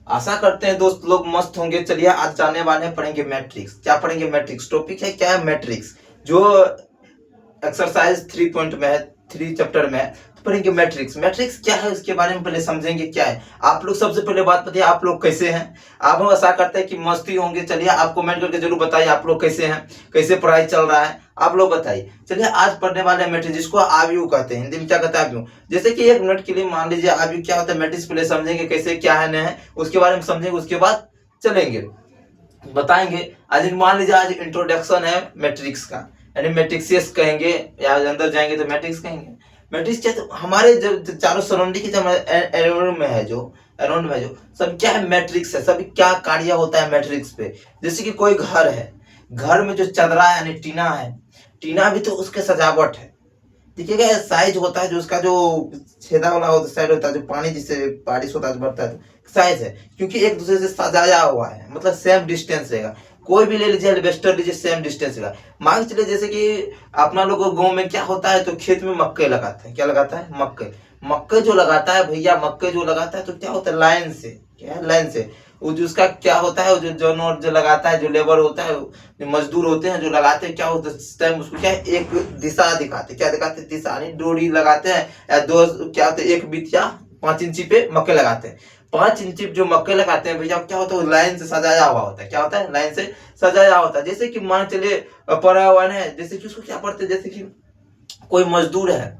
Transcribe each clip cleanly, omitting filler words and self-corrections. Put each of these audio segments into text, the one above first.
आशा करते हैं दोस्त लोग मस्त होंगे। चलिए आज जाने वाले हैं, पढ़ेंगे मैट्रिक्स। क्या पढ़ेंगे? मैट्रिक्स। टॉपिक है क्या है? मैट्रिक्स। जो एक्सरसाइज 3 में है, 3 चैप्टर में है, तो पढ़ेंगे मैट्रिक्स। मैट्रिक्स क्या है उसके बारे में पहले समझेंगे क्या है। आप लोग सबसे पहले बात बताइए, आप लोग कैसे हैं? आप लोग आशा करते हैं कि मस्ती होंगे। चलिए आप कमेंट करके जरूर बताइए आप लोग कैसे हैं, कैसे पढ़ाई चल रहा है, आप लोग बताइए। चलिए आज पढ़ने वाले हैं मैट्रिक्स, जिसको आव्यूह कहते हैं। हिंदी में क्या कहते हैं? आव्यूह। जैसे कि 1 मिनट के लिए मान लीजिए आव्यूह क्या होता है, मैट्रिक्स पहले समझेंगे कैसे क्या है, नहीं है, उसके बारे में समझेंगे, उसके बाद चलेंगे बताएंगे। आज मान लीजिए आज इंट्रोडक्शन है मैट्रिक्स का, यानी मैट्रिक्स कहेंगे, या अंदर जाएंगे तो मैट्रिक्स कहेंगे। मैट्रिक्स क्या, तो हमारे जो चारों सराउंडिंग के अराउंड में है, जो अराउंड में है, जो सब क्या है, मैट्रिक्स है। सब क्या कार्य होता है मैट्रिक्स पे। जैसे कि कोई घर है, घर में जो चदरा है यानी टीना है, टीना भी तो उसके सजावट है। देखिएगा साइज होता है, जो उसका जो छेदा वाला होता है, साइड होता है, जो पानी जिससे बारिश होता है बढ़ता है, साइज है, क्योंकि एक दूसरे से सजाया हुआ है, मतलब सेम डिस्टेंस रहेगा। कोई भी ले लीजिए, एल्वेस्टर लीजिए, सेम डिस्टेंस रहेगा। मान के चलिए जैसे कि अपना लोग गाँव में क्या होता है, तो खेत में मक्के लगाते हैं। क्या लगाता है? मक्के। मक्के जो लगाता है भैया, मक्के जो लगाता है तो क्या होता है, लाइन से। क्या है? लाइन से। वो जो उसका क्या होता है, जो जो लगाता है, जो लेबर होता है, जो मजदूर होते हैं जो लगाते हैं, क्या होता है टाइम उसको क्या है, एक दिशा दिखाते हैं। क्या दिखाते हैं? दिशा, यानी डोरी लगाते हैं, या दो क्या होता है, 1 बीत या 5 इंची पे मक्के लगाते हैं। 5 इंची जो मक्के लगाते हैं भैया, क्या होता है, लाइन से सजाया हुआ होता है। क्या होता है? लाइन से सजाया होता है। जैसे कि मान चलिए पर्यावरण है, जैसे कि उसको क्या पढ़ते हैं, जैसे कि कोई मजदूर है,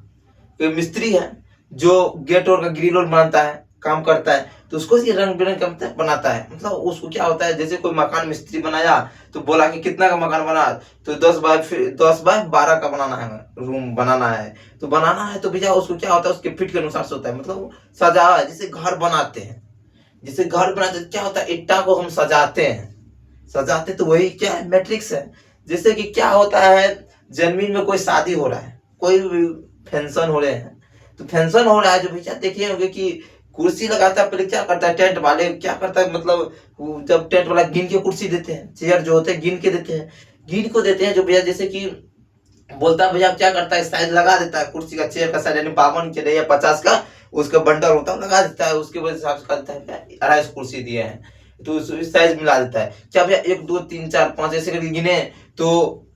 कोई मिस्त्री है, जो गेट और का ग्रिल और बनाता है, काम करता है, तो उसको ये रंग बिरंग का बनाता है। मतलब उसको क्या होता है, जैसे कोई मकान मिस्त्री बनाया, तो बोला कि कितना का मकान बना, तो 10 बाय 12 का बनाना है, रूम बनाना है। तो बनाना है तो भैया उसको क्या होता है, उसके फिट के अनुसार से होता है। मतलब सजा है, जैसे घर बनाते हैं, जैसे घर बनाते क्या होता है, ईटा को हम सजाते हैं, सजाते, तो वही क्या है, मैट्रिक्स है। जैसे कि क्या होता है, जमीन में कोई शादी हो रहा है, कोई फंक्शन हो रहे हैं, तो फंक्शन हो रहा है, जो भैया देखिए होंगे कि कुर्सी लगाता है, पहले क्या करता है, टेंट वाले क्या करता है, मतलब जब टेंट वाला गिन के कुर्सी देते हैं, चेयर जो होते हैं गिन के देते हैं, गिन को देते हैं, जो भैया जैसे कि बोलता है भैया क्या करता है, साइज लगा देता है कुर्सी का, चेयर का साइज, यानी 52 के या 50 का उसका बंडल होता है, लगा देता है। उसके वजह से करता है 250 कुर्सी दिए हैं, तो साइज मिला देता है। क्या भैया 1 2 3 4 5 ऐसे करके गिने तो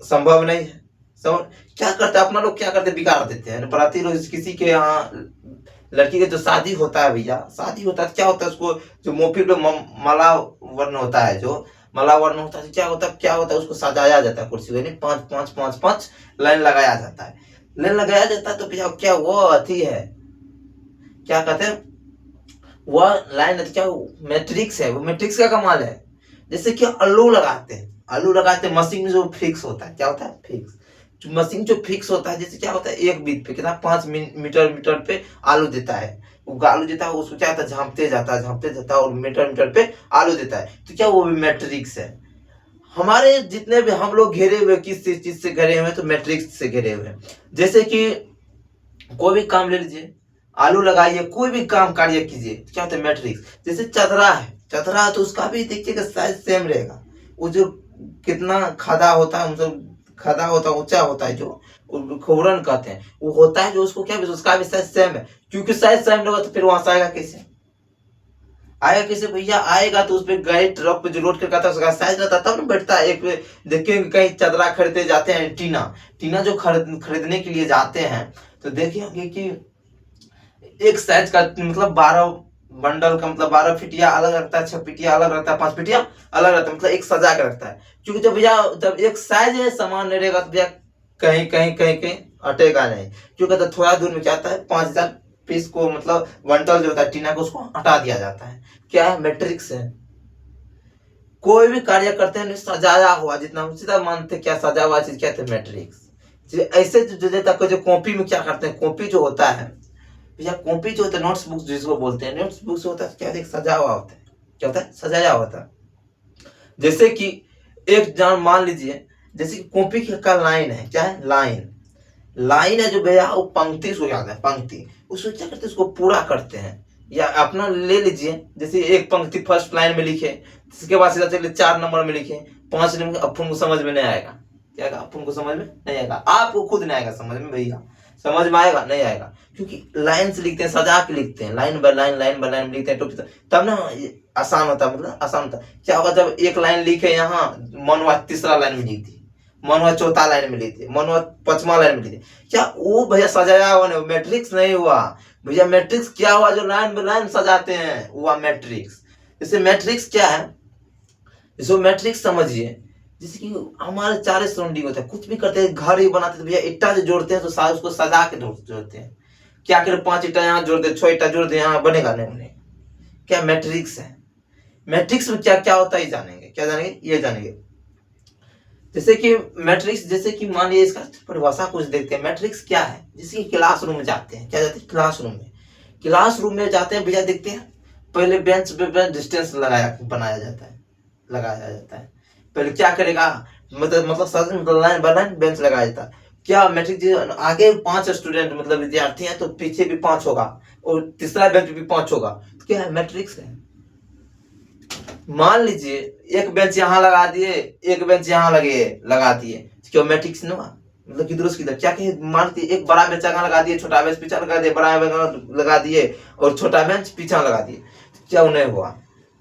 संभव नहीं है। समझ क्या करते हैं अपना लोग, क्या करते हैं, बिगाड़ देते हैं। बराती लोग किसी के यहाँ लड़की का जो शादी होता है भैया, शादी होता है, क्या होता है, उसको जो मोफी पे माला वर्ण होता है, जो माला वर्ण होता है, क्या होता है, उसको सजाया जाता है कुर्सी को, यानी 5 लाइन लगाया जाता है। लाइन लगाया जाता है तो भैया क्या वो अथी है, क्या कहते हैं, वह लाइन क्या मैट्रिक्स है, वो मैट्रिक्स का कमाल है। जैसे कि आलू लगाते हैं, आलू लगाते हैं, मशीन में जो फिक्स होता है, क्या होता है, फिक्स। जो मशीन जो फिक्स होता है, जैसे क्या होता है, 1 बीत पे कितना 5 मीटर पे आलू देता है, वो आलू देता है, उसको क्या होता है, झांपते जाता है और मीटर पे आलू देता है, तो क्या वो भी मैट्रिक्स है। हमारे जितने भी हम लोग घेरे हुए किस चीज से घिरे हुए हैं, तो मैट्रिक्स से घिरे हुए हैं। जैसे कि कोई भी काम ले लीजिए, आलू लगाइए, कोई भी काम कार्य कीजिए, क्या होता है, मैट्रिक्स। जैसे चदरा है, चदरा तो उसका भी देखिएगा साइज सेम रहेगा। वो जो कितना खदा होता है, मतलब खदा होता है, ऊंचा होता है, जो खोबरन कहते हैं, वो होता है, जो उसको क्या, उसका भी साइज सेम है। क्योंकि साइज सेम होगा तो फिर वहां से आएगा कैसे, आएगा कैसे भैया, आएगा तो उसपे गाड़ी ट्रक पे जो लोड करके आता है उसका साइज रहता है, तब ना बैठता है। एक देखिए कहीं चदरा खरीदते जाते हैं, टीना टीना जो खरीदने के लिए जाते हैं, तो देखिए कि एक साइज का मतलब 12 बंडल का, मतलब 12 फिटिया अलग रखता है, 6 फिटिया अलग रखता है, 5 फिटिया अलग रहता है, मतलब एक सजा के रखता है। क्योंकि जब भैया जब एक साइज है समान नहीं रहेगा, तो भैया कहीं हटेगा नहीं। क्योंकि तो थोड़ा दूर में क्या आता है, 5000 पीस को, मतलब बंडल जो होता है टीना को, उसको हटा दिया जाता है। क्या है, मैट्रिक्स है। कोई भी कार्य करते हैं सजाया हुआ, जितना हम सीधा मानते क्या सजा हुआ चीज, क्या है, मैट्रिक्स। ऐसे जो कॉपी में क्या करते हैं, कॉपी जो होता है भैया, कॉपी जो होता है, नोट्स बुक्स जिसको बोलते हैं, नोट्स बुक्स होता है, क्या है, सजा हुआ होता है, क्या होता है, सजाया होता है। जैसे कि एक जान मान लीजिए, जैसे कि कॉपी का लाइन है, क्या है, लाइन लाइन है, जो भैया वो पंक्ति सो याद है, पंक्ति उसको क्या करते हैं, उसको पूरा करते हैं। या अपना ले लीजिए, जैसे एक पंक्ति फर्स्ट लाइन में लिखे, इसके बाद सीधा चलिए 4 नंबर में लिखे, 5 नंबर, अपन को समझ में नहीं आएगा। क्या अपन को समझ में नहीं आएगा, आपको खुद नहीं आएगा समझ में भैया। समझ में आएगा? नहीं आएगा, क्योंकि लाइन से लिखते हैं, सजा के लिखते हैं, लाइन बाय लाइन लिखते हैं टॉपिक, तब ना आसान होता है, मतलब आसान होता है। क्या होगा, जब एक लाइन लिखे यहाँ, मन हुआ तीसरा लाइन में लिख दी, मन हुआ चौथा लाइन में लिख दी, मन हुआ पांचवा लाइन में लिख दी, क्या वो भैया सजाया हुआ नहीं, मैट्रिक्स नहीं हुआ भैया। मैट्रिक्स क्या हुआ, जो लाइन बाय लाइन सजाते हैं हुआ मैट्रिक्स। जैसे मैट्रिक्स क्या है, इसको मैट्रिक्स समझिए, जैसे कि हमारे चार सराउंडी होता है, कुछ भी करते हैं, घर ही बनाते हैं तो भैया ईटा जो जोड़ते हैं तो सारे उसको सजा के जोड़ते हैं। क्या करें, 5 ईटा यहाँ जोड़ दे, 6 ईटा जोड़ दे, यहाँ बनेगा नहीं उन्हें। क्या मैट्रिक्स है। मैट्रिक्स में क्या क्या होता है ये जानेंगे, क्या जानेंगे, ये जानेंगे। जैसे कि मैट्रिक्स, जैसे कि मान लीजिए इसका परिभाषा कुछ देखते हैं। मैट्रिक्स क्या है, जैसे कि क्लासरूम में जाते हैं, क्या जाते हैं क्लासरूम में, क्लासरूम में जाते हैं भैया, देखते हैं पहले बेंच पे डिस्टेंस बनाया जाता है, लगाया जाता है। पहले क्या करेगा, मतलब लाइन बाय लाइन बेंच लगाया जाता है। क्या मैट्रिक, आगे 5 स्टूडेंट मतलब विद्यार्थी हैं तो पीछे भी 5 होगा, और तीसरा बेंच भी 5 होगा, तो क्या है, मैट्रिक्स है। मान लीजिए एक बेंच यहाँ लगा दिए, एक बेंच यहाँ लगा दिए, क्यों मैट्रिक्स नहीं हुआ, मतलब किधर से किधर। क्या कहे, मान लीजिए एक बड़ा बेंच यहाँ लगा दिए, छोटा बेंच पीछे लगा दिए, बड़ा बेंच लगा दिए और छोटा बेंच पीछे लगा दिए, क्या नहीं हुआ।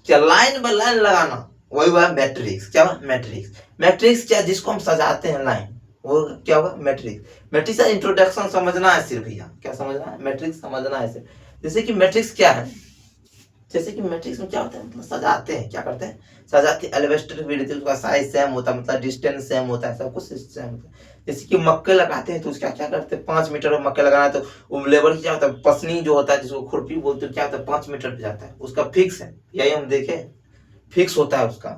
क्या लाइन बाय लाइन लगाना, वही हुआ मैट्रिक्स। क्या हुआ, मैट्रिक्स। मैट्रिक्स क्या, जिसको हम सजाते हैं लाइन, वो क्या होगा, मैट्रिक्स। मैट्रिक्स का इंट्रोडक्शन समझना है सिर्फ भैया, क्या समझना है, मैट्रिक्स समझना है सिर्फ। जैसे कि मैट्रिक्स क्या है, जैसे कि मैट्रिक्स में क्या होता है, मतलब सजाते हैं, क्या करते हैं, सजाते हैं। एलिवेटर भी रहती है, उसका साइज सेम होता है, मतलब डिस्टेंस सेम होता है, सब कुछ सेम होता है। जैसे कि मक्के लगाते हैं तो उसका क्या करते हैं, 5 मीटर में मक्के लगाना है तो वो लेबर क्या होता है, पसनी जो होता है जिसको खुरपी बोलते हैं, क्या होता है, 5 मीटर पे जाता है, उसका फिक्स है, यही हम देखें, फिक्स होता है उसका,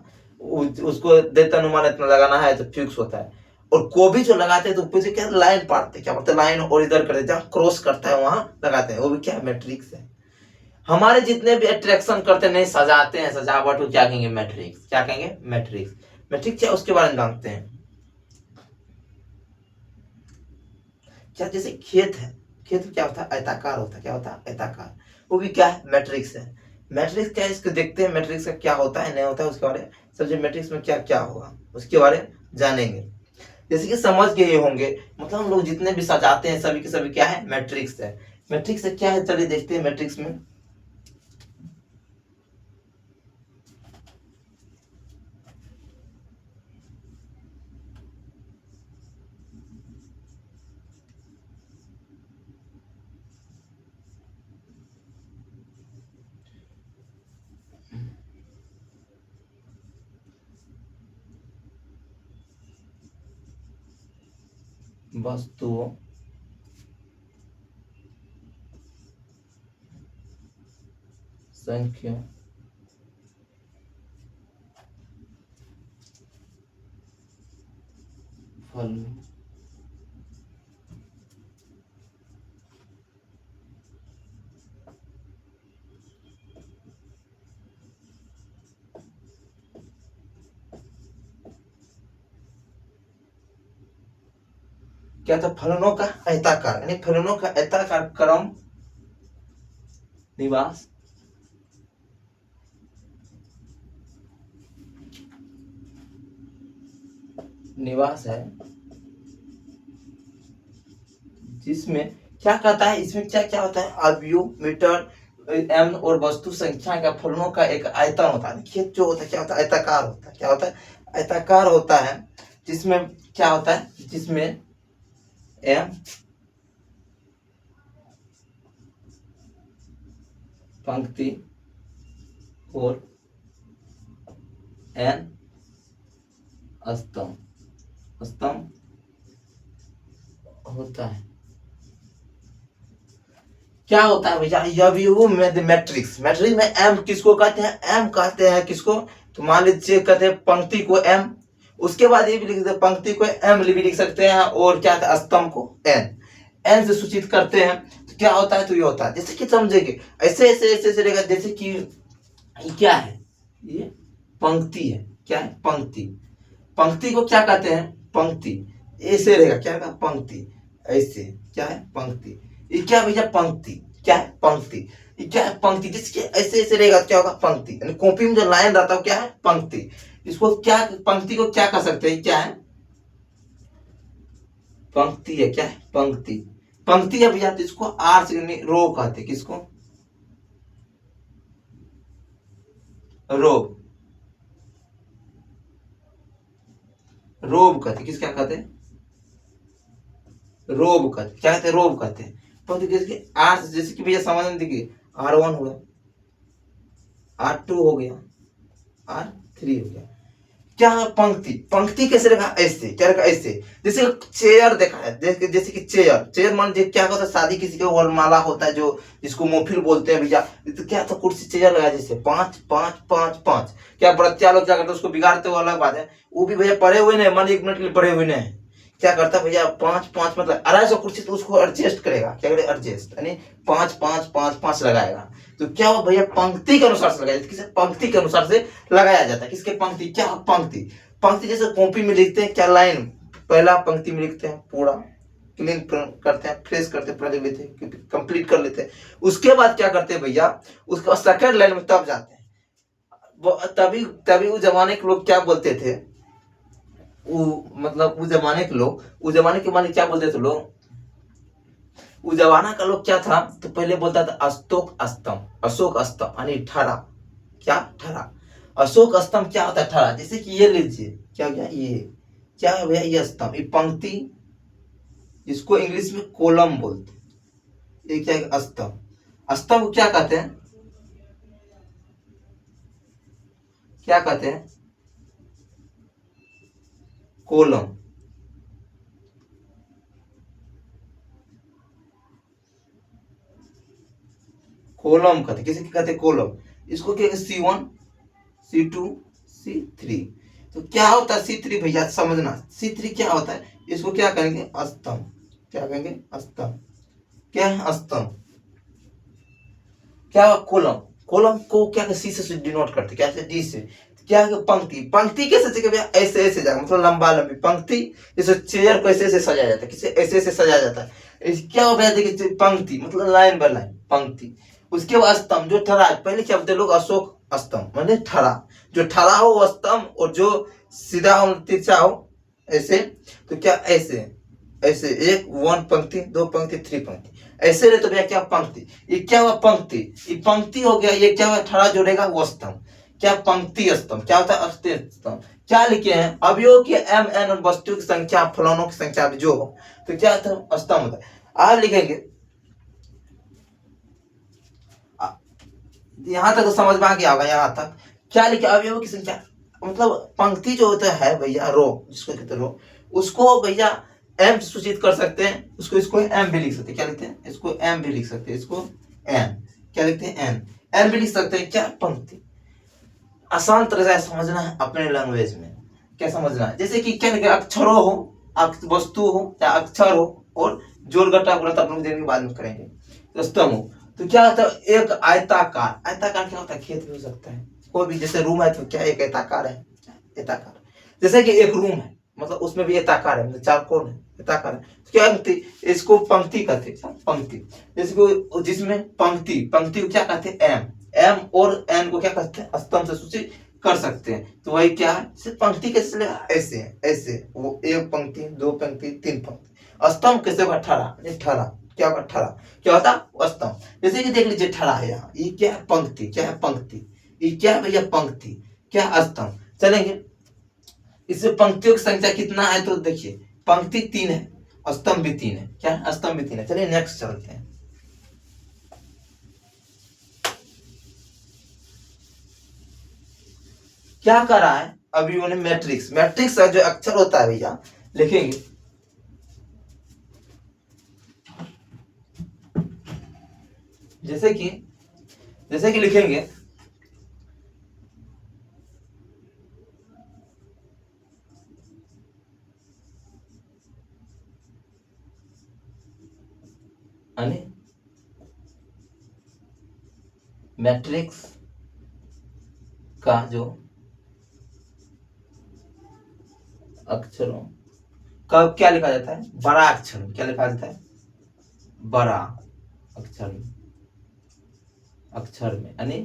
उसको देता अनुमान इतना लगाना है तो फिक्स होता है। और कोबी जो लगाते हैं तो ऊपर से क्या लाइन पाड़ते हैं, क्या बोलते हैं, लाइन और इधर करते हैं, जहाँ क्रॉस करता है वहां लगाते हैं, वो भी क्या मैट्रिक्स है। हमारे जितने भी अट्रैक्शन करते नहीं, सजाते हैं, सजावट को क्या कहेंगे, मैट्रिक्स। क्या कहेंगे, मैट्रिक्स। मैट्रिक्स क्या, उसके बारे में जानते हैं क्या। जैसे खेत है, खेत क्या होता है, आयताकार होता है, क्या होता है, आयताकार, वो भी क्या है, मैट्रिक्स है। मैट्रिक्स क्या है, इसको देखते हैं मैट्रिक्स का क्या होता है, नहीं होता है, उसके बारे में समझे, मैट्रिक्स में क्या क्या होगा उसके बारे में जानेंगे। जैसे कि समझ गए होंगे, मतलब हम लोग जितने भी सजाते हैं सभी के सभी क्या है, मैट्रिक्स है। मैट्रिक्स से क्या है, चलिए देखते हैं मैट्रिक्स में। वस्तुओं, संख्या, फल, क्या था, फलनों का आयताकार, यानी फलनों का आयताकार क्रम निवास, निवास है, जिसमें क्या कहता है, इसमें क्या क्या होता है, अवयव, मीटर, एम और वस्तु संख्या का फलनों का एक आयतन होता है। खेत जो होता है क्या होता है, आयताकार होता है, क्या होता है, आयताकार होता है, जिसमें क्या होता है, जिसमें एम पंक्ति और एन स्तंभ होता है। क्या होता है भैया, यह मैट्रिक्स। मैट्रिक्स में एम किसको कहते हैं, एम कहते हैं किसको, तो मान लीजिए कहते हैं पंक्ति को एम, उसके बाद ये भी लिख सकते हैं पंक्ति को एम भी लिख सकते हैं, और क्या था, स्तंभ को एन, एन से सूचित करते हैं। तो क्या होता है, तो ये होता है, जैसे कि समझेंगे ऐसे ऐसे ऐसे ऐसे रहेगा। जैसे कि ये क्या है, ये पंक्ति है, क्या है, पंक्ति। पंक्ति को क्या कहते हैं, पंक्ति, ऐसे रहेगा, क्या रहेगा, पंक्ति, ऐसे, क्या है, पंक्ति। ये क्या भैया, पंक्ति, क्या है, पंक्ति। ये क्या है, पंक्ति, जिसके ऐसे ऐसे रहेगा क्या होगा, पंक्ति, यानी कॉपी में जो लाइन रहता है क्या है, पंक्ति। इसको क्या, पंक्ति को क्या कह सकते हैं, क्या है, पंक्ति है, क्या है, पंक्ति। पंक्ति है भैया, तो इसको आर से रो कहते हैं। किसको? रोब, रोब कहते। किस क्या कहते हैं? रोब कहते। क्या कहते हैं? रोब कहते हैं। पंक्ति किसकी? आर से, जैसे कि भैया समझ में देखिए, R1 हुआ, R2 हो गया, R3 हो गया। क्या है पंक्ति? पंक्ति कैसे रखा? ऐसे। क्या रखा? ऐसे। जैसे चेयर देखा है, जैसे कि चेयर, चेयर मान लीजिए क्या होता है, शादी किसी का वरमाला होता है जो, जिसको मोहफिल बोलते हैं भैया, तो क्या था, कुर्सी चेयर लगाया जैसे 5 5 5 5। क्या बच्चा लोग क्या करते हैं, उसको बिगाड़ते हुए अलग बात है, वो भी भैया पढ़े हुए नहीं, मान 1 मिनट के लिए पढ़े हुए नहीं, क्या करता है भैया 5 5 मतलब 250 कुर्सी, तो उसको एडजस्ट करेगा। क्या करेगा? एडजस्ट, यानी 5 5 5 5 लगाएगा। तो क्या हुआ भैया, पंक्ति के अनुसार से लगाया, किसे? पंक्ति के अनुसार से लगाया जाता है। किसके? पंक्ति। क्या पंक्ति? पंक्ति जैसे कॉपी में लिखते हैं, क्या लाइन, पहला पंक्ति में लिखते हैं, पूरा क्लीन करते हैं, फ्रेश करते हैं, पूरा लिख लेते हैं, कंप्लीट कर लेते हैं। उसके बाद क्या करते हैं भैया, उसके बाद सेकंड लाइन में तब जाते हैं। वो तभी तभी उस जमाने के लोग क्या बोलते थे, वो मतलब उस जमाने के लोग, उस जमाने के माने क्या बोलते थे लोग, उस जमाना का लोग क्या था, तो पहले बोलता था अशोक स्तंभ, अशोक स्तंभ यानी ठरा। क्या? ठरा। अशोक स्तंभ क्या होता है? ठरा। जैसे कि ये लीजिए, क्या हो गया, ये क्या है भैया, ये स्तंभ, ये पंक्ति, जिसको इंग्लिश में कॉलम बोलते हैं। ये क्या है? स्तंभ। स्तंभ को क्या कहते हैं? क्या कहते हैं? कॉलम। कॉलम कहते हैं। किसे कहते हैं? कॉलम। इसको क्या? C1 C2 C3। तो क्या होता है C3 भैया, समझना, C3 क्या होता है, इसको क्या करेंगे? स्तंभ। क्या कहेंगे? स्तंभ। क्या है? स्तंभ। क्या? कॉलम। कॉलम को क्या सी से डिनोट करते, क्या से? डी से। क्या है? पंक्ति। पंक्ति कैसे जगह भैया? ऐसे ऐसे जाएगा, मतलब लंबा लंबी पंक्ति। जैसे चेयर को ऐसे ऐसे सजाया जाता है, किसे? ऐसे ऐसे सजाया जाता है। क्या हो गया, देखिए, पंक्ति मतलब लाइन बाय लाइन पंक्ति। उसके बाद स्तंभ, जो ठहरा, पहले क्या बोलते लोग, अशोक स्तंभ माने ठहरा, जो ठहरा हो वो स्तंभ, और जो सीधा हो तिरछा हो ऐसे, तो क्या? ऐसे ऐसे, 1 पंक्ति, 2 पंक्ति, 3 पंक्ति, ऐसे रहे तो भैया क्या? पंक्ति। ये क्या हुआ? पंक्ति। ये पंक्ति हो गया। ये क्या हुआ? ठहरा जोड़ेगा वो स्तंभ। क्या? पंक्ति स्तंभ। क्या होता है? स्तंभ। क्या लिखे हैं? अवयव की MN और वस्तु की संख्या, फलनों की संख्या जो हो, तो क्या होता है? स्तंभ होता है। आप लिखेंगे, यहां तक तो समझ में आ गया होगा। यहां तक क्या लिखे? अवयवों की संख्या, मतलब पंक्ति जो होता है भैया, रो, जिसको कहते हैं रो, उसको भैया एम सूचित कर सकते हैं, उसको इसको एम भी लिख सकते हैं। क्या लिखते हैं? इसको एम भी लिख सकते हैं, इसको एन। क्या लिखते हैं? एन। एन भी लिख सकते हैं। क्या? पंक्ति। आसान तरह से समझना है अपने लैंग्वेज में। क्या समझना है? जैसे कि क्या लिखे? अक्षरों हो, वस्तु हो या अक्षर हो, और जोड़ घटा गुणा आप लोग देने के बाद में करेंगे, तो स्तंभ हो। तो क्या होता है? एक आयताकार। आयताकार क्या होता है? खेत भी हो सकता है, कोई भी, जैसे रूम है तो क्या एक आयताकार है, आयताकार। जैसे कि एक रूम है, मतलब उसमें भी आयताकार है, मतलब 4 कोण है, आयताकार है। तो क्या पंक्ति? इसको पंक्ति कहते हैं। पंक्ति। जैसे को जिसमें पंक्ति, पंक्ति को क्या कहते हैं? एम। एम और एन को क्या कहते हैं? स्तंभ से सूचित कर सकते हैं। तो वही क्या है? सिर्फ पंक्ति कैसे चलेगा? ऐसे है, ऐसे, वो 1 पंक्ति, 2 पंक्ति, 3 पंक्ति। स्तंभ कैसे होगा? ठहरा। ठहरा। क्या होगा? ठहरा। क्या होता? स्तंभ। जैसे कि देख लीजिए, ठहरा है यहाँ, ये क्या है? पंक्ति। क्या है? पंक्ति। ये क्या है भैया? पंक्ति। क्या? स्तंभ। चलेंगे, इसमें पंक्तियों की संख्या कितना है, तो देखिए, पंक्ति 3 है, स्तंभ भी 3 है। क्या है? स्तंभ भी 3 है। चलिए नेक्स्ट चलते हैं। क्या कर रहा है अभी उन्हें? मैट्रिक्स। मैट्रिक्स का जो अक्षर होता है भैया, लिखेंगे, जैसे कि लिखेंगे, मैट्रिक्स का जो अक्षरों का क्या लिखा जाता है? बड़ा अक्षर में। क्या लिखा जाता है? बड़ा अक्षर में। अक्षर में यानी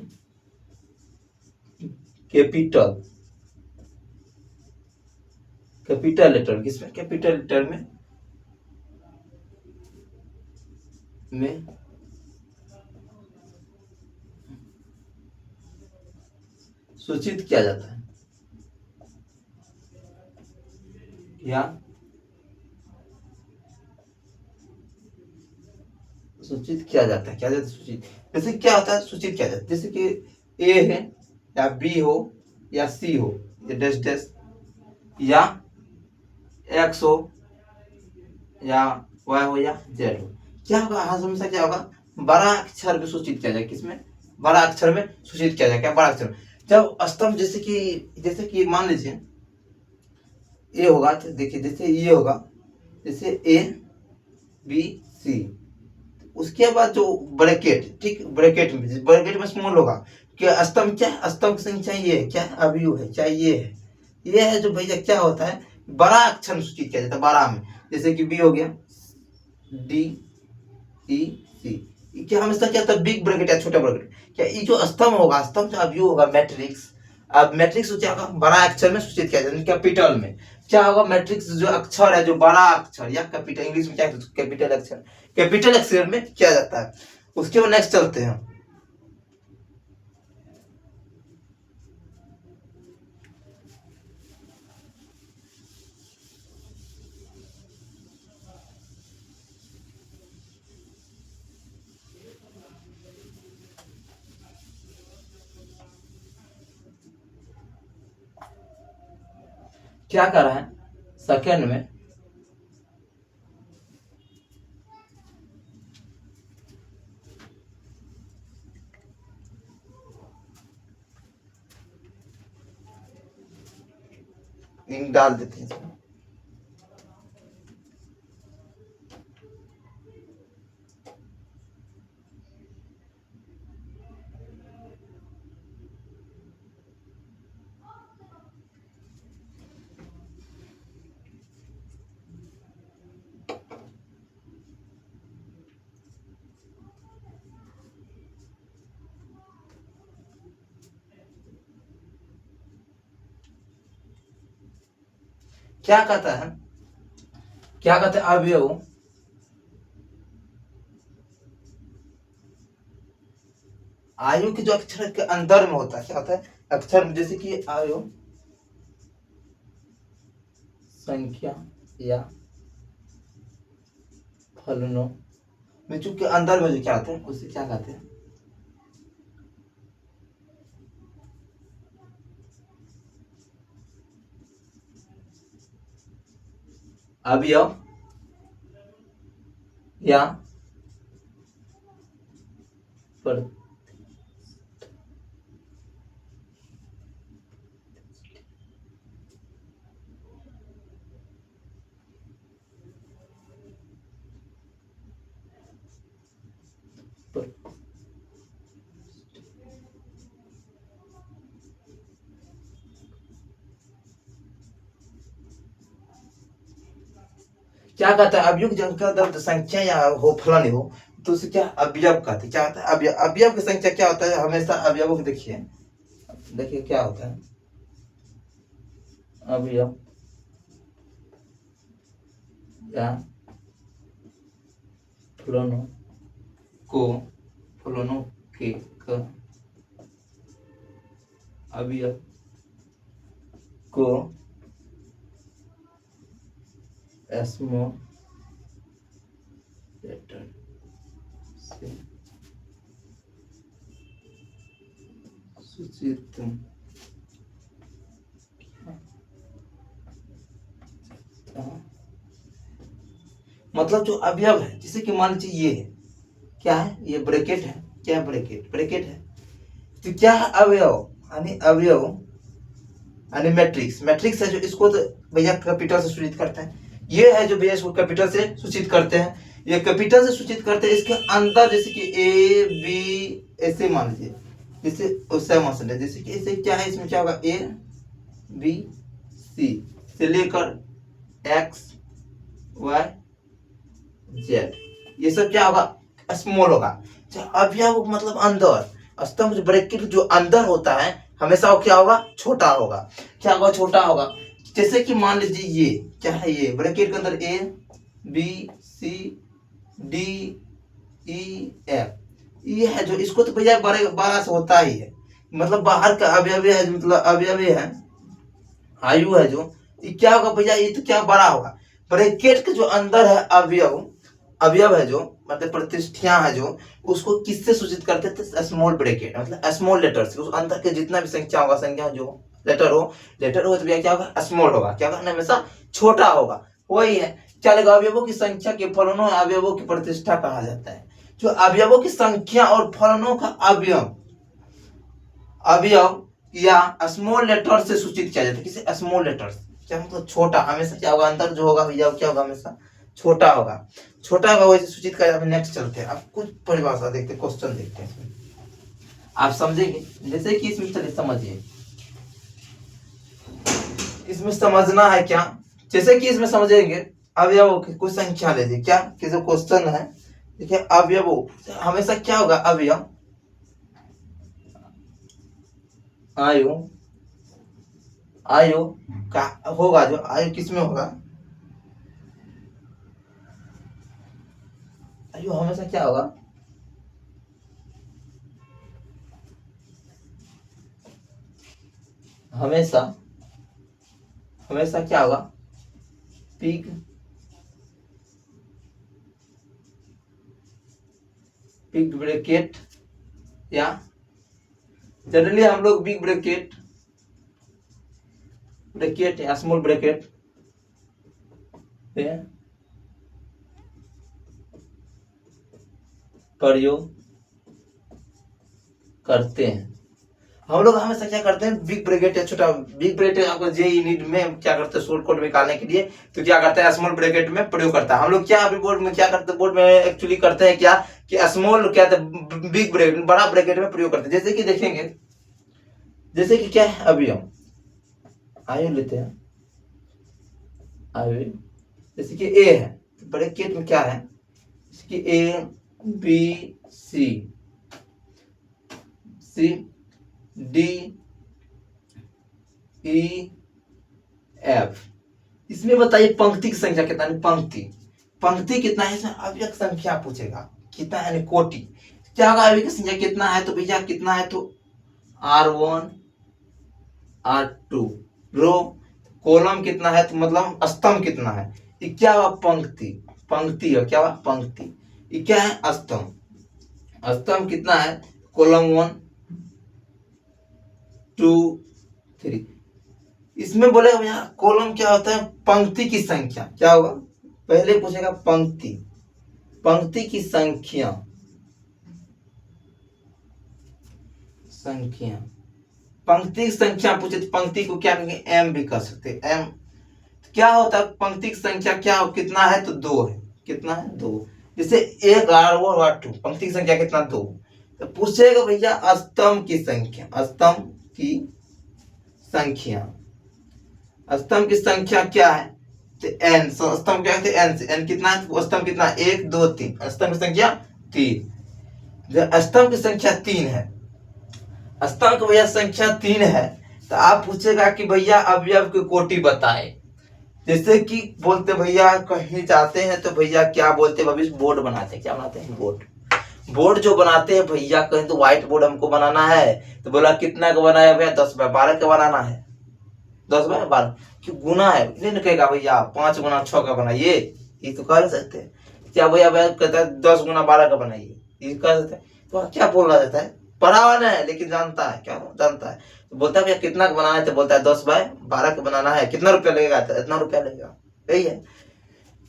कैपिटल। Capital letter. किसमें? कैपिटल लेटर में में सूचित किया जाता है या सूचित किया जाता है। क्या जाता है? सूचित। जैसे क्या होता है सूचित किया जाता है, जैसे कि ए है या बी हो या सी हो या डैश डैश या एक्स हो या वाई हो या जेड हो। क्या होगा? हमेशा क्या होगा? बड़ा अक्षर में सूचित किया जाए। किसमें? बड़ा अक्षर में सूचित किया जाए। क्या? बड़ा अक्षर में। जब स्तंभ जैसे कि मान लीजिए ए होगा, तो देखिए जैसे ये होगा, जैसे ए बी सी, उसके बाद जो ब्रैकेट, ठीक, ब्रैकेट में स्मॉल होगा। क्या स्तंभ? क्या स्तंभ की संख्या ये है, क्या अवयव है, क्या ये है जो भैया क्या होता है बड़ा अक्षर में सूचित किया जाता है, बड़ा में। जैसे कि बी हो गया, डी ई सी, क्या हमेशा क्या होता है बिग ब्रैकेट या छोटा ब्रैकेट। क्या ये जो स्तंभ होगा, स्तंभ जो अवयव होगा मैट्रिक्स, अब मैट्रिक्स क्या होगा? बड़ा अक्षर में सूचित किया जाता है, कैपिटल में। क्या होगा? मैट्रिक्स जो अक्षर है, जो बड़ा अक्षर या कैपिटल, इंग्लिश में क्या है? कैपिटल अक्षर में किया जाता है। उसके बाद नेक्स्ट चलते हैं। क्या कर रहा है सेकंड में? इंक डाल देते हैं इसमें। क्या कहता है? क्या कहते हैं? अवयव आयु के जो अक्षर के अंदर में होता है, क्या होता है? अक्षर में, जैसे कि आयु संख्या या फलनों में चूंकि अंदर में जो क्या होता है उसे क्या कहते हैं? अवयव या पर क्या कहता है? अवयव जन का दर्द संख्या या हो फलन हो तो उसे क्या अवयव कहते हैं। क्या होता है? अवयव की संख्या क्या होता है? हमेशा अवयवों को देखिए क्या होता है अवयव या फलनों के अवयव को स्मॉल लेटर से सूचित मतलब जो अवयव है, जैसे कि मान लीजिए ये है, क्या है? ये ब्रैकेट है। क्या ब्रैकेट है। तो क्या है? अवयव यानी मैट्रिक्स है जो इसको तो भैया कैपिटल से सूचित करते हैं। ये है जो भैया इसको कैपिटल से सूचित करते हैं। ये कैपिटल से सूचित करते हैं। इसके अंदर जैसे कि ए बी ऐसे मान लीजिए, जैसे उससे मसला है, जैसे कि इसे क्या है? इसमें क्या होगा? ए बी सी से लेकर एक्स वाई जेड, ये सब क्या होगा? स्मॉल होगा। अवयव मतलब अंदर, स्तंभ जो ब्रैकेट जो अंदर होता है हमेशा वो क्या होगा? छोटा होगा। क्या होगा? छोटा होगा। जैसे कि मान लीजिए ये क्या है? ये ब्रैकेट के अंदर A B C D EF ये है जो, इसको तो भैया बड़े 12 से होता ही है, मतलब बाहर का अवयवी है, मतलब अवयवी है, आयु है जो, ये क्या होगा भैया, ये तो क्या बड़ा होगा। ब्रैकेट के जो अंदर है अवयव, अवयव है जो मतलब प्रतिष्ठियां है जो, उसको किससे सूचित करते थे, स्मॉल ब्रैकेट मतलब स्मॉल लेटर से। उस अंदर के जितना भी संख्या होगा, संख्या जो लेटर हो तो भैया क्या होगा, स्मॉल होगा, क्या होगा, हमेशा छोटा होगा। वही है, क्या लगा, अवयवों की संख्या के फलनों अवयवों की प्रतिष्ठा कहा जाता है। जो अवयवों की संख्या और फलनों का अवयव अवयव या स्मॉल लेटर से सूचित किया जाता है, किसी स्मॉल लेटर, क्या मतलब छोटा, हमेशा क्या होगा, अंदर जो होगा भैया क्या होगा, हमेशा छोटा होगा, छोटा होगा, वैसे सूचित किया जाता है। नेक्स्ट चलते हैं, अब कुछ परिभाषा देखते हैं, क्वेश्चन देखते हैं इसमें, आप समझेंगे। जैसे कि इसमें चलिए समझिए, इसमें समझना है क्या, जैसे कि इसमें समझेंगे अवयवों की कुछ संख्या ले लीजिए, क्या कि जो क्वेश्चन है, देखिए अवयवों हमेशा क्या होगा, अवयव आयु, आयु का होगा, जो आयु किसमें होगा, आयु हमेशा क्या होगा, हमेशा हमेशा क्या होगा, बिग बिग ब्रैकेट, या जनरली हम लोग बिग ब्रैकेट ब्रैकेट या स्मॉल ब्रैकेट प्रयोग करते हैं। हम लोग हमेशा क्या करते हैं, बिग ब्रैकेट या छोटा बिग ब्रैकेट, आपको जेईई नीट में क्या करते हैं, शॉर्ट कोड निकालने के लिए तो क्या करते हैं, स्मॉल ब्रैकेट में प्रयोग करता है। हम लोग क्या अभी बोर्ड में क्या करते हैं, बोर्ड में एक्चुअली करते हैं क्या कि स्मॉल क्या बिग ब्रैकेट, बड़ा ब्रैकेट में प्रयोग करते हैं। जैसे कि देखेंगे, जैसे कि क्या है, अभी हम आयु लेते हैं, आयु जैसे कि ए है, ब्रैकेट में क्या है, इसकी ABC DEF, इसमें बताइए पंक्ति की संख्या कितना है, पंक्ति कितना है, इसमें अव्यक्त संख्या पूछेगा कितना है, कोटि क्या होगा, अव्यक्त संख्या कितना है, तो भैया कितना है, तो R1 R2, रो कॉलम कितना है, तो मतलब स्तंभ कितना है, ये क्या हुआ, पंक्ति है, क्या हुआ, पंक्ति, ये क्या है, स्तंभ कितना है, कॉलम 1 2 3, इसमें बोलेगा भैया कॉलम क्या होता है, पंक्ति की संख्या, क्या होगा, पहले पूछेगा पंक्ति की संख्या पंक्ति की संख्या पूछे तो पंक्ति को क्या कहेंगे, एम भी कर सकते हैं, एम क्या होता है, पंक्ति की संख्या क्या कितना है, तो 2 है, कितना है, 2, जैसे 1 R1 R2, पंक्ति की संख्या कितना, 2, तो पूछेगा भैया स्तंभ की संख्या, स्तंभ की संख्या क्या है, तो n, स्तंभ क्या है, n से, n कितना है, तो स्तंभ कितना, 1 2 3, स्तंभ की संख्या 3, स्तंभ की संख्या 3 है, स्तंभ की भैया संख्या 3 है, तो आप पूछेगा कि भैया अवयव की कोटि बताए। जैसे कि बोलते भैया कहीं जाते हैं तो भैया क्या बोलते हैं, भविष्य बोर्ड बनाते हैं, क्या बनाते हैं, बोर्ड जो बनाते हैं भैया, कहीं तो व्हाइट बोर्ड हमको बनाना है, तो बोला कितना का बनाया भैया, 10/12 का बनाना है, 10/12 क्यों गुना है, नहीं कहेगा भैया 5 गुना 6 का बनाइए, ये तो कर सकते हैं, क्या भैया कहता है 10 गुना 12 का बनाइए, ये कर सकते हैं, तो क्या बोल रहा जाता है, पढ़ा हुआ नहीं है लेकिन जानता है, क्या जानता है, तो बोलता है भैया कितना का बनाना है, तो बोलता है 10/12 का बनाना है, कितना रुपया लगेगा, तो इतना रुपया लगेगा, यही है,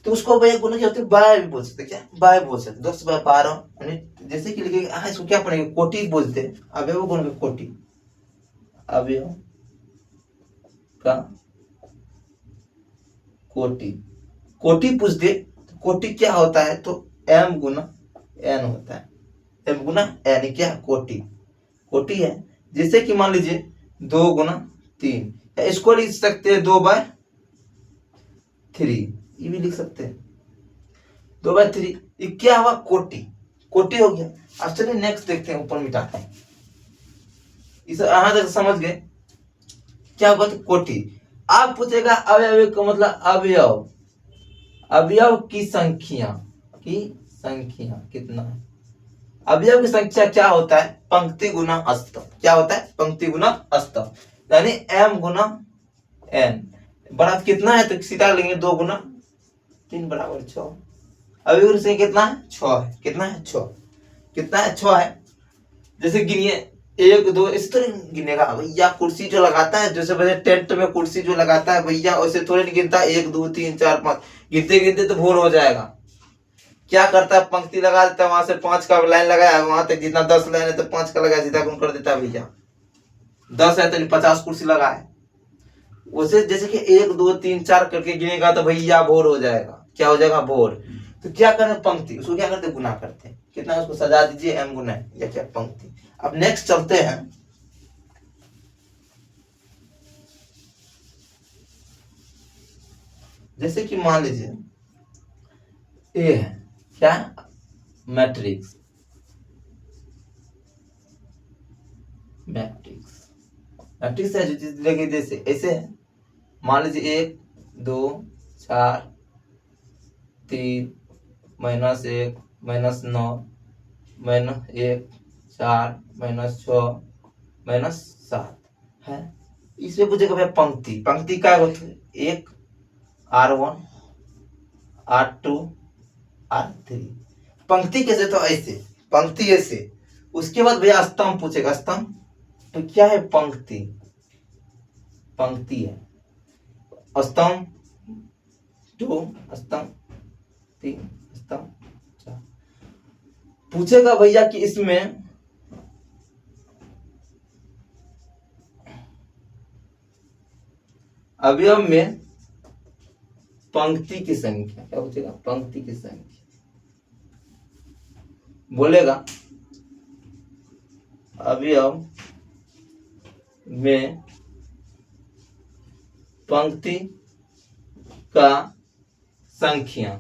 तो उसको भैया गुना क्या होती है, बाय भी बोल सकते, क्या बाय बोल सकते, 10/12, जैसे कि लिखेंगे, इसको क्या पढ़ेंगे, कोटि बोलते हैं, अवयव गुण का कोटि, अवयव का कोटि पूछते, कोटि क्या होता है, तो m गुना n होता है, m गुना n, क्या कोटि है। जैसे कि मान लीजिए 2 गुना 3, इसको लिख सकते हैं 2/3, ये भी लिख सकते हैं 2/3, ये क्या हुआ, कोटि हो गया। अब चलिए नेक्स्ट देखते हैं, ऊपर मिटाते हैं, इसे यहां तक समझ गए, क्या होगा, तो कोटि। आप पूछेगा अवयव का मतलब, अवयव की संख्या कितना है। अवयव की संख्या क्या होता है, पंक्ति गुना अस्तम। क्या होता है, पंक्ति गुना अस्तम, यानी m गुना n बराबर कितना है, तो सीधा लेंगे 2 गुना 3 बराबर 6। अवयव की संख्या कितना है, 6 है। कितना है, 6। कितना है, 6 है। जैसे गिनिए 1 2 इस तरह गिनेगा भैया। कुर्सी जो लगाता है, जैसे वैसे टेंट में कुर्सी जो लगाता है भैया, वैसे थोड़ी नहीं गिनता 1 2 3 4 5, गिनते गिनते तो भोर हो जाएगा। क्या करता है, पंक्ति लगा देता है, वहां से 5 का लाइन लगाया, वहां तक जितना 10 लाइन है तो 5 का लगाया, सीधा गुण कर देता है भैया। 10 है तो 50 कुर्सी लगा है। उसे जैसे कि 1 2 3 4 करके गिनेगा तो भैया भोर हो जाएगा। क्या हो जाएगा, भोर। तो क्या करें, पंक्ति, उसको क्या करते, गुना करते हैं। कितना है, उसको सजा दीजिए m गुना या क्या, पंक्ति। अब नेक्स्ट चलते हैं, जैसे कि मान लीजिए ए है, क्या है, मैट्रिक्स। मैट्रिक्स मैट्रिक्स है जो चीज लगी, जैसे ऐसे है। मान लीजिए 1 2 4 3 -1 -9 -1 4 -6 -7 है। इसमें पूछेगा भैया पंक्ति। पंक्ति क्या होती है, 1 R1 R2 R3। पंक्ति कैसे, तो ऐसे, पंक्ति ऐसे। उसके बाद भैया स्तंभ पूछेगा। स्तंभ तो क्या है, पंक्ति। पंक्ति है। स्तंभ 2, स्तंभ 3, स्तंभ 4। पूछेगा भैया कि इसमें अवयव में पंक्ति की संख्या, क्या पूछेगा, पंक्ति की संख्या बोलेगा। अवयव में पंक्ति का संख्या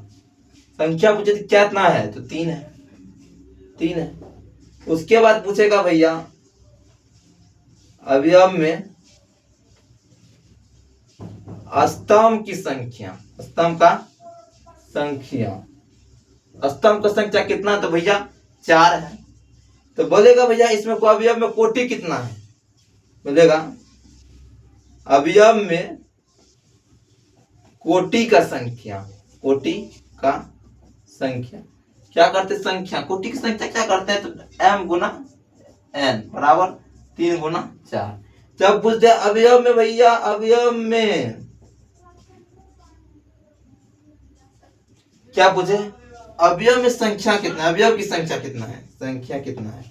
पूछे तो कितना है, तो 3 है। 3 है। उसके बाद पूछेगा भैया अवयव में स्तंभ की संख्या। स्तंभ का संख्या, स्तंभ का संख्या कितना, तो भैया 4 है। तो बोलेगा भैया इसमें को अवयव में कोटि कितना है। बोलेगा अवयव में कोटि का संख्या। कोटि का संख्या क्या करते, संख्या, कोटि की संख्या क्या करते हैं, तो m गुना n बराबर 3 गुना 4। जब पूछते अवयव में भैया, अवयव में क्या पूछे, अवयव में संख्या कितना, अवयव की संख्या कितना है, संख्या कितना है।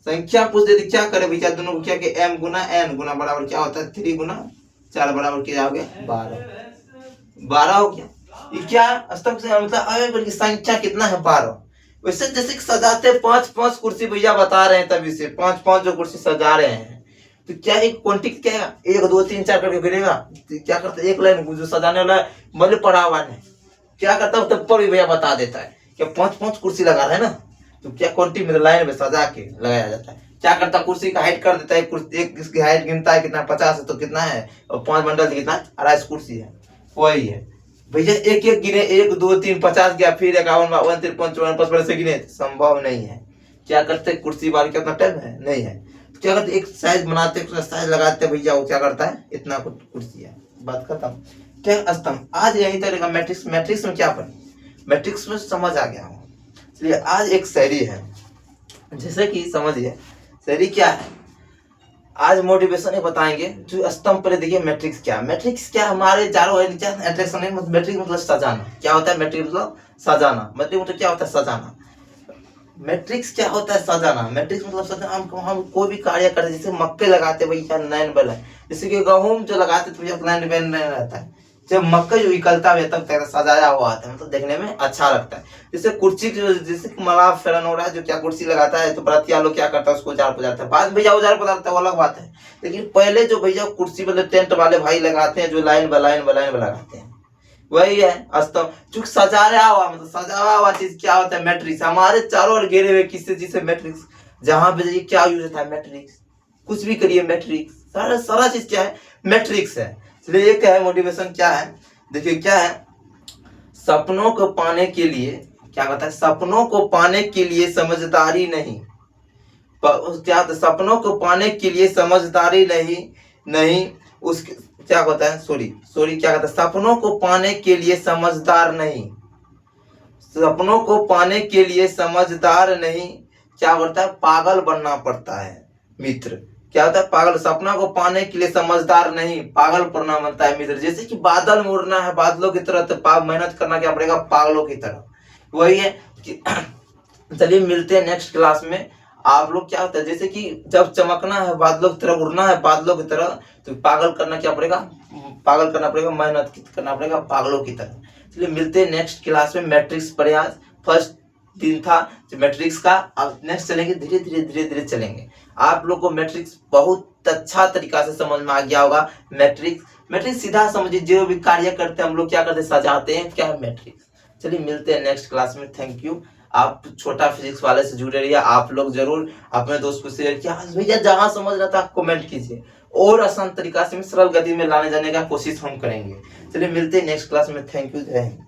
संख्या पूछ देते, क्या करे भैया, दोनों को क्या कि m गुना n गुना बराबर क्या होता है, 3 गुना 4 बराबर क्या हो गया, 12 हो गया। ये क्या स्तंभ से मतलब अवयव की संख्या कितना है, 12। वैसे जैसे कि सजाते 5-5 कुर्सी भैया बता रहे हैं, तभी से 5-5 जो कुर्सी सजा रहे हैं, तो क्या एक क्वांटिटी क्या है, 1 2 3 4 करके गिरेगा। तो क्या करता है, एक लाइन जो सजाने वाला मतलब पढ़ा हुआ है, क्या करता है, तब पर भी भैया बता देता है कि 5-5 कुर्सी लगा रहे हैं ना, तो क्या क्वांटिटी में लाइन में सजा के लगाया जाता है। क्या करता है, कुर्सी का हाइट कर देता है, कुर्सी एक इसकी हाइट गिनता है कितना, 50 है तो कितना है, और 5 बंडल कितना, 250 कुर्सी है। वही है भैया, एक एक गिने, 1 2 3 50 गया, फिर 51 52 53 54 55 से गिने, संभव नहीं है। क्या करते, कुर्सी वाले कितना टाइम है, नहीं है। तो क्या करते, एक साइज बनाते, साइज लगाते भैया, वो क्या करता है, इतना कुर्सी है, बात खत्म। क्या स्तंभ, आज यही तरह का मैट्रिक्स। मैट्रिक्स में क्या पढ़े, मैट्रिक्स में समझ आ गया हूँ। इसलिए आज एक शायरी है, जैसे कि समझिए शायरी क्या है। आज मोटिवेशन ही बताएंगे। जो स्तंभ पहले देखिए, मैट्रिक्स क्या, मैट्रिक्स क्या, हमारे चारों अट्रैक्शन है। मैट्रिक्स मतलब सजाना। क्या होता है मैट्रिक्स, मतलब सजाना। मैट्रिक्स मतलब क्या होता है, सजाना। मैट्रिक्स क्या होता है, सजाना। मैट्रिक्स मतलब सजाना। हम कोई भी कार्य करते, जैसे मक्के लगाते भैया, नैन बल है, जैसे कि गेहूं जो लगाते तो भैया नैन बैन रहता है। जब मक्का जो निकलता है तब तक सजाया हुआ आता है, मतलब देखने में अच्छा लगता है। जैसे कुर्सी जो, जैसे मला फेरन हो रहा है, जो क्या कुर्सी लगाता है तो बरातिया लोग क्या करता है, उसको उजार पुजारता है। बाद भैया उजार पुजारता है, वो अलग बात है। लेकिन पहले जो भैया कुर्सी वाले टेंट वाले भाई लगाते हैं, जो लाइन लाइन लगाते हैं, वही है स्तंभ। चूंकि सजाया हुआ, मतलब सजाया हुआ चीज क्या होता है, मैट्रिक्स। हमारे चारों ओर घेरे हुए किससे, जिसे मैट्रिक्स। जहां पे क्या यूज होता है, मैट्रिक्स। कुछ भी करिए मैट्रिक्स, सारा चीज क्या है, मैट्रिक्स है। इसलिए एक है मोटिवेशन क्या है, देखिए क्या है, सपनों को पाने के लिए क्या कहता है, सपनों को पाने के लिए समझदारी नहीं, क्या होता है, सपनों को पाने के लिए समझदारी नहीं, नहीं उसके क्या होता है, सॉरी क्या कहता है, सपनों को पाने के लिए समझदार नहीं, सपनों को पाने के लिए समझदार नहीं, क्या होता है, पागल बनना पड़ता है मित्र। क्या होता है, पागल, सपना को पाने के लिए समझदार नहीं, पागल बनना बनता है मित्र। जैसे कि बादल में उड़ना है बादलों की तरह, तो मेहनत करना क्या पड़ेगा, पागलों की तरह। वही है कि चलिए मिलते हैं नेक्स्ट क्लास में। आप लोग क्या होता है, जैसे कि जब चमकना है बादलों की तरह, उड़ना है बादलों की तरह, तो पागल करना क्या पड़ेगा, पागल करना पड़ेगा, मेहनत करना पड़ेगा पागलों की तरह। चलिए मिलते हैं नेक्स्ट क्लास में। मैट्रिक्स प्रयास फर्स्ट दिन था मैट्रिक्स का, अब नेक्स्ट चलेंगे, धीरे धीरे चलेंगे। आप लोग को मैट्रिक्स बहुत अच्छा तरीका से समझ में आ गया होगा। मैट्रिक्स सीधा समझिए, जो भी कार्य करते हैं हम लोग क्या करते हैं, सजाते हैं, क्या है मैट्रिक्स। चलिए मिलते हैं नेक्स्ट क्लास में। Thank you. आप छोटा फिजिक्स वाले से जुड़े रहिए। आप लोग जरूर अपने दोस्त को शेयर किया, भैया जहां समझ रहा था आप कमेंट कीजिए, और आसान तरीका से सरल गति में लाने जाने का कोशिश हम करेंगे। चलिए मिलते हैं नेक्स्ट क्लास में। थैंक यू, जय हिंद।